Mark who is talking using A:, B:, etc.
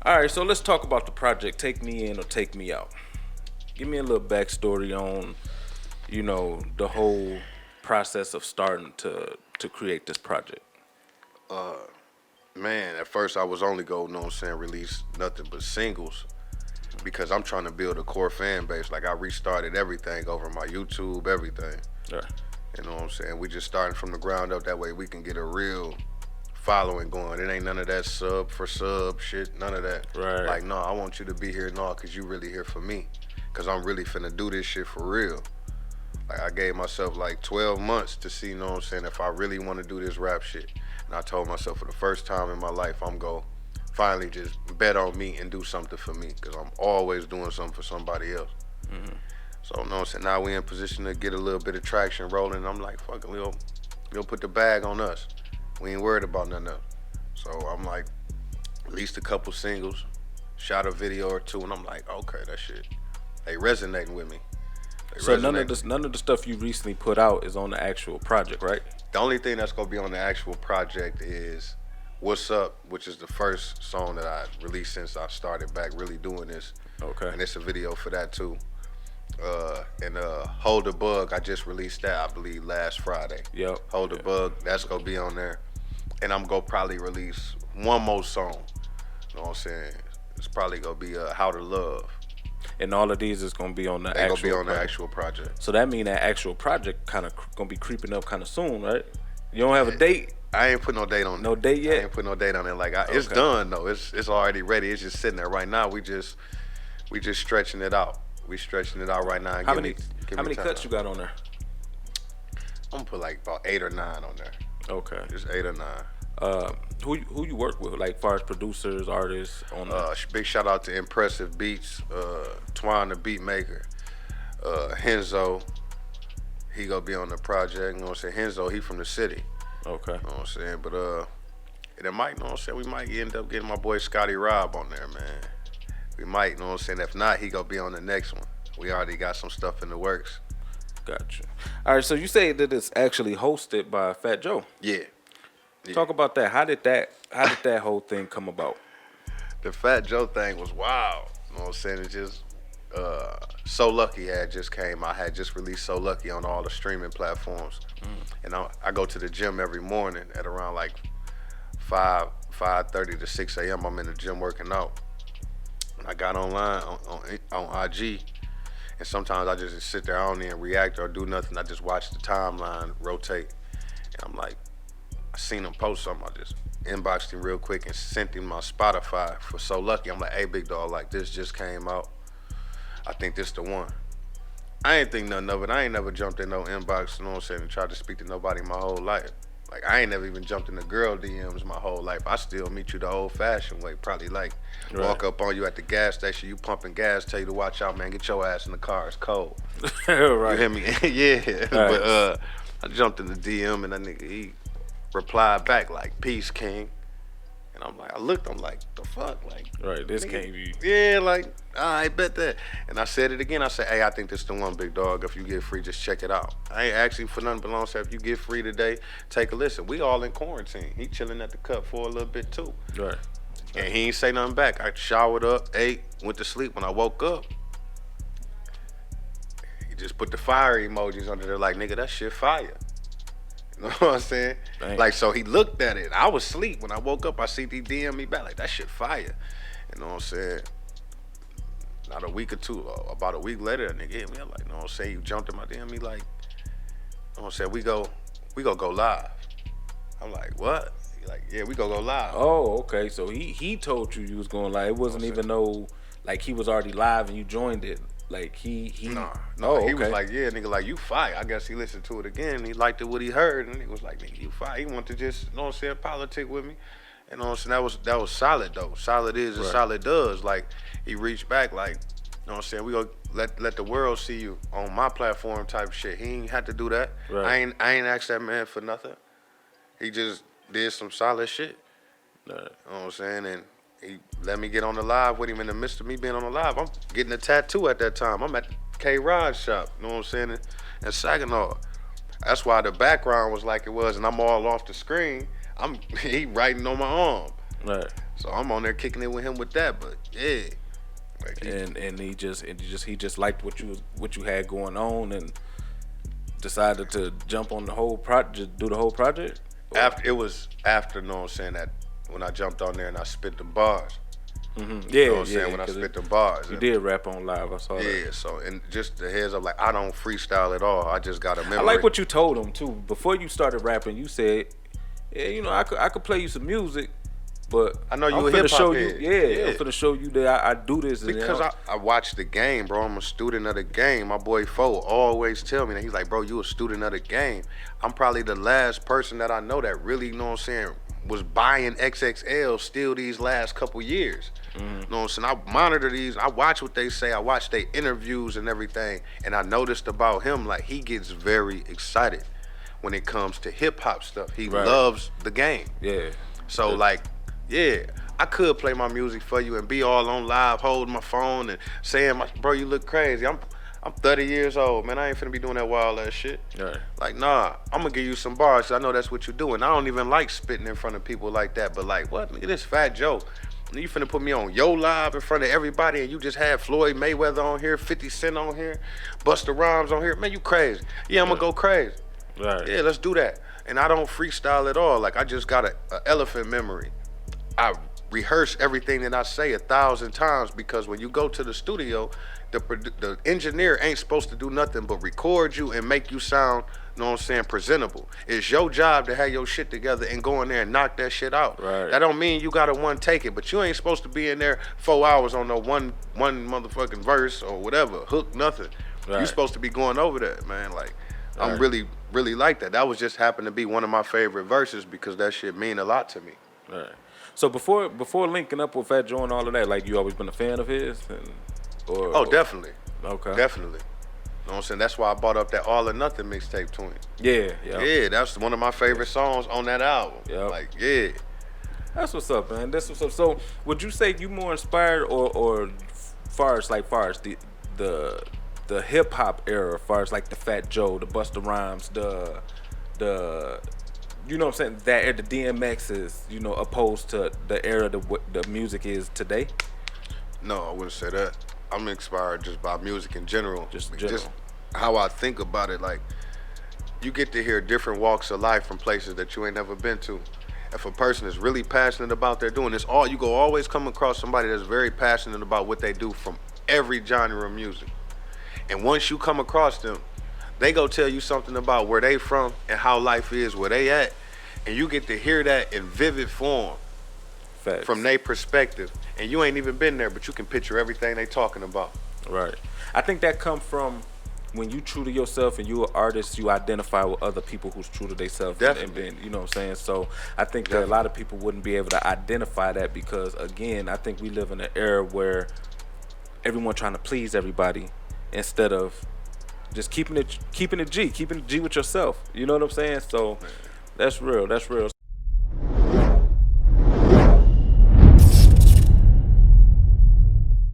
A: All right, so let's talk about the project. Take Me In or Take Me Out. Give me a little backstory on, the whole process of starting to create this project.
B: Man, at first I was only going, know what I'm saying, release nothing but singles because I'm trying to build a core fan base. Like I restarted everything over my YouTube, everything.
A: Yeah.
B: You know what I'm saying? We just starting from the ground up. That way we can get a real following going. It ain't none of that sub for sub shit. None of that.
A: Right.
B: Like, no, I want you to be here, no, because you really here for me. Because I'm really finna do this shit for real. Like, I gave myself like 12 months to see, you know what I'm saying, if I really want to do this rap shit. And I told myself for the first time in my life, I'm going to finally just bet on me and do something for me. Because I'm always doing something for somebody else.
A: Mm-hmm.
B: So, you know what I'm saying, now we in position to get a little bit of traction rolling. And I'm like, fuck it, we'll put the bag on us. We ain't worried about nothing else. So I'm like, released a couple singles, shot a video or two, and I'm like, okay, that shit, they resonating with me.
A: So none of the stuff you recently put out is on the actual project, right?
B: The only thing that's gonna be on the actual project is What's Up, which is the first song that I released since I started back really doing this.
A: Okay.
B: And it's a video for that too. And Hold the Bug, I just released that, I believe, last Friday.
A: Yep.
B: Hold the Bug, that's gonna be on there. And I'm gonna probably release one more song. You know what I'm saying? It's probably gonna be How to Love.
A: And all of these is gonna be on the
B: They
A: actual
B: gonna be on
A: project.
B: the actual project.
A: So that mean that actual project kind of gonna be creeping up kind of soon, right? You don't have a date?
B: I ain't put no date on it.
A: No date yet?
B: I ain't put no date on it. Like it's done though. It's already ready. It's just sitting there right now. We just stretching it out. We stretching it out right now. And
A: How many cuts
B: time.
A: you got on there?
B: I'm gonna put like about 8 or 9 on there.
A: Okay.
B: Just 8 or 9.
A: Who you work with, like far as producers, artists on that?
B: Big shout out to Impressive Beats, Twan the beat maker, Henzo. He gonna be on the project. You know what I'm saying? Henzo, he from the city.
A: Okay.
B: You know what I'm saying? But it might, you know what I'm saying? We might end up getting my boy Scotty Rob on there, man. We might, you know what I'm saying? If not, he gonna be on the next one. We already got some stuff in the works.
A: Gotcha. All right, so you say that it's actually hosted by Fat Joe.
B: Yeah.
A: Talk about that. How did that whole thing come about?
B: The Fat Joe thing was wild. You know what I'm saying? It just So Lucky had just came. I had just released So Lucky on all the streaming platforms. And I go to the gym every morning at around like 5:30 to 6 a.m. I'm in the gym working out. And I got online on IG, and sometimes I just sit there, I don't even react or do nothing. I just watch the timeline rotate. And I'm like, I seen him post something. I just inboxed him real quick and sent him my Spotify for So Lucky. I'm like, hey, big dog, like this just came out. I think this the one. I ain't think nothing of it. I ain't never jumped in no inbox, you know what I'm saying, and tried to speak to nobody my whole life. Like, I ain't never even jumped in the girl DMs my whole life. I still meet you the old-fashioned way. Probably like walk up on you at the gas station, you pumping gas, tell you to watch out, man, get your ass in the car, it's cold.
A: Right.
B: You hear me? Yeah.
A: Right.
B: But I jumped in the DM and that nigga, he replied back like, peace, king. And I'm like, the fuck? Like,
A: Right, this
B: nigga,
A: can't be.
B: yeah, like, I bet that. And I said it again. I said, hey, I think this is the one, big dog. If you get free, just check it out. I ain't asking for nothing but long. So if you get free today, take a listen. We all in quarantine. He chilling at the cut for a little bit too.
A: Right.
B: And he ain't say nothing back. I showered up, ate, went to sleep. When I woke up, he just put the fire emojis under there like, nigga, that shit fire. You know what I'm saying?
A: Dang.
B: Like, so he looked at it. I was asleep. When I woke up, I see he DM me back like, that shit fire. You know what I'm saying? Not a week or two, about a week later, a nigga hit me. I'm like, you know what I'm saying? You jumped in my DM, me like, you know what I'm saying? We go live. I'm like, what? He like, yeah, we go live.
A: Oh, okay. So he told you was going live. It wasn't even no, like he was already live and you joined it. Like he.
B: No,
A: Oh,
B: he
A: okay.
B: was like, yeah, nigga, like, you fire. I guess he listened to it again. And he liked it what he heard, and he was like, nigga, you fire. He wanted to just, you know what I'm saying, politic with me. You know what I'm saying? That was solid though. Solid is and
A: Right.
B: solid does. Like, he reached back like, you know what I'm saying, we gonna let the world see you on my platform type shit. He ain't had to do that.
A: Right.
B: I ain't asked that man for nothing. He just did some solid shit.
A: Right.
B: You know what I'm saying? And he let me get on the live with him in the midst of me being on the live. I'm getting a tattoo at that time. I'm at the K-Rod shop, you know what I'm saying, in Saginaw. That's why the background was like it was, and I'm all off the screen. He writing on my arm.
A: Right.
B: So I'm on there kicking it with him with that. But yeah, like
A: And he just liked what you had going on and decided to jump on the whole project, do the whole project.
B: after it was after, you know what I'm saying, that when I jumped on there and I spit the bars.
A: Yeah,
B: You know what I'm saying? When I spit the bars.
A: You did rap on live. I saw that.
B: Yeah, so and just the heads up, like I don't freestyle at all. I just got a memory.
A: I like what you told him too. Before you started rapping, you said, "Yeah, you know, I could play you some music, but
B: I know you
A: I'm
B: a
A: finna
B: hip-hop
A: show
B: head.
A: you.
B: Yeah.
A: I'm finna show you that I do this."
B: Because I watch the game, bro. I'm a student of the game. My boy Fo always tell me that. He's like, bro, you a student of the game. I'm probably the last person that I know that really, you know what I'm saying, was buying XXL still these last couple years. You know what I'm saying? I monitor these. I watch what they say. I watch their interviews and everything. And I noticed about him, like, he gets very excited when it comes to hip hop stuff. He loves the game.
A: Yeah.
B: So like, yeah, I could play my music for you and be all on live, holding my phone and saying, bro, you look crazy. I'm 30 years old, man. I ain't finna be doing that wild ass shit.
A: Right.
B: Like, nah, I'm gonna give you some bars. I know that's what you're doing. I don't even like spitting in front of people like that. But like, what? Nigga, this Fat Joe. You finna put me on Yo Live in front of everybody and you just had Floyd Mayweather on here, 50 Cent on here, Busta Rhymes on here. Man, you crazy. Yeah, I'm gonna go crazy.
A: Right.
B: Yeah, let's do that. And I don't freestyle at all. Like, I just got a elephant memory. I rehearse everything that I say 1,000 times because when you go to the studio, the engineer ain't supposed to do nothing but record you and make you sound, you know what I'm saying, presentable. It's your job to have your shit together and go in there and knock that shit out.
A: Right.
B: That don't mean you gotta one take it, but you ain't supposed to be in there 4 hours on no one motherfucking verse or whatever, hook, nothing.
A: Right.
B: You supposed to be going over that, man. Like, I'm
A: Right.
B: really like that. That was just happened to be one of my favorite verses because that shit mean a lot to me.
A: Right. So before linking up with Fat Joe and all of that, like, you always been a fan of his,
B: Oh, definitely.
A: Okay.
B: Definitely. You know what I'm saying? That's why I bought up that All or Nothing mixtape to him.
A: Yeah.
B: Yeah, that's one of my favorite songs on that album.
A: Yep.
B: Like, yeah.
A: That's what's up, man. That's what's up. So, would you say you more inspired, or far as the hip hop era, far as like the Fat Joe, the Busta Rhymes, the you know what I'm saying, that era, the DMXs, you know, opposed to the era that what the music is today?
B: No, I wouldn't say that. I'm inspired just by music in general.
A: Just in general.
B: Just how I think about it. Like, you get to hear different walks of life from places that you ain't never been to. If a person is really passionate about their doing this, you go always come across somebody that's very passionate about what they do from every genre of music. And once you come across them, they go tell you something about where they from and how life is, where they at, and you get to hear that in vivid form.
A: Facts.
B: From their perspective, and you ain't even been there, but you can picture everything they talking about.
A: Right. I think that come from when you true to yourself and you an artist, you identify with other people who's true to themselves and been, you know what I'm saying? So I think that a lot of people wouldn't be able to identify that because, again, I think we live in an era where everyone trying to please everybody instead of just keeping it G with yourself. You know what I'm saying? So that's real.